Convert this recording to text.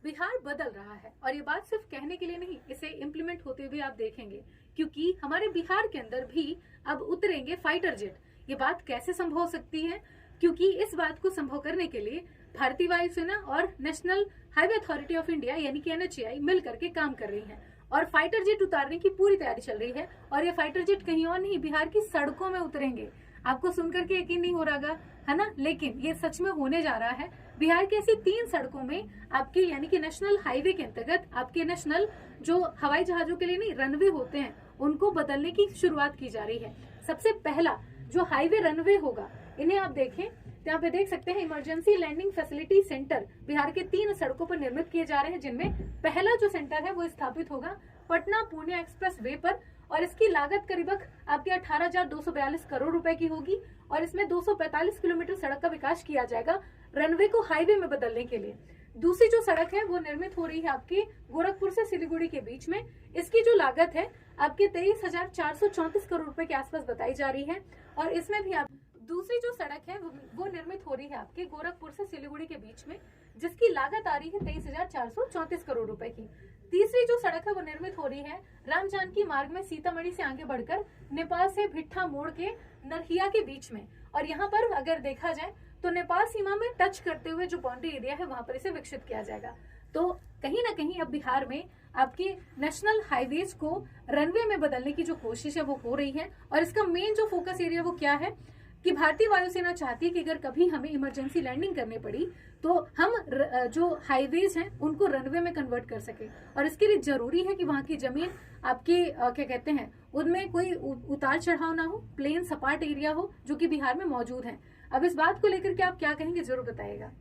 बिहार बदल रहा है और ये बात सिर्फ कहने के लिए नहीं, इसे इम्प्लीमेंट होते हुए आप देखेंगे, क्योंकि हमारे बिहार के अंदर भी अब उतरेंगे फाइटर जेट। ये बात कैसे संभव हो सकती है? क्योंकि इस बात को संभव करने के लिए भारतीय वायुसेना और national highway authority of India यानी कि NHAI मिल करके काम कर रही है और फाइटर जेट उतारने की पूरी तैयारी चल रही है। और ये फाइटर जेट कहीं और नहीं, बिहार की सड़कों में उतरेंगे। आपको सुनकर के यकीन नहीं हो रहा है ना, लेकिन ये सच में होने जा रहा है। बिहार की ऐसी 3 सड़कों में आपके यानी कि नेशनल हाईवे के अंतर्गत आपके नेशनल जो हवाई जहाजों के लिए नहीं रनवे होते हैं उनको बदलने की शुरुआत की जा रही है। सबसे पहला जो हाईवे रनवे होगा, इन्हें आप देखें, यहाँ पे देख सकते हैं emergency landing facility centre Bihar के 3 सड़कों पर निर्मित किए जा रहे हैं, जिनमें पहला जो सेंटर है वो स्थापित होगा पटना पुणे एक्सप्रेस वे पर और इसकी लागत करीबन आपके 18,242 करोड़ रुपए की होगी और इसमें 245 किलोमीटर सड़क का विकास किया जाएगा रनवे को हाईवे में बदलने के लिए। दूसरी जो सड़क है वो निर्मित हो रही है आपके गोरखपुर से सिलीगुड़ी के बीच में। इसकी जो लागत है आपके 23,434 करोड़ रुपए के आसपास बताई जा रही है और इसमें भी आप दूसरी जो सड़क है वो निर्मित हो रही है आपके गोरखपुर से सिलीगुड़ी के बीच में, जिसकी लागत आ रही है 23,434 करोड़ रुपए की। तीसरी जो सड़क है वो निर्मित हो रही है राम जानकी मार्ग में सीतामढ़ी से आगे बढ़कर नेपाल से भिट्ठा मोड़ के नरहिया के बीच में। और यहाँ पर अगर देखा जाए तो नेपाल सीमा में टच करते हुए जो बाउंड्री एरिया है वहां पर इसे विकसित किया जाएगा। तो कहीं ना कहीं अब बिहार में आपके नेशनल हाईवेज को रनवे में बदलने की जो कोशिश है वो हो रही है। और इसका मेन जो फोकस एरिया वो क्या है कि भारतीय वायुसेना चाहती है कि अगर कभी हमें इमरजेंसी लैंडिंग करनी पड़ी तो हम जो हाईवेज हैं उनको रनवे में कन्वर्ट कर सके। और इसके लिए जरूरी है कि वहां की जमीन आपके क्या कहते हैं उनमें कोई उतार चढ़ाव ना हो, प्लेन सपाट एरिया हो, जो कि बिहार में मौजूद है। अब इस बात को लेकर के आप क्या कहेंगे, जरूर बताइएगा।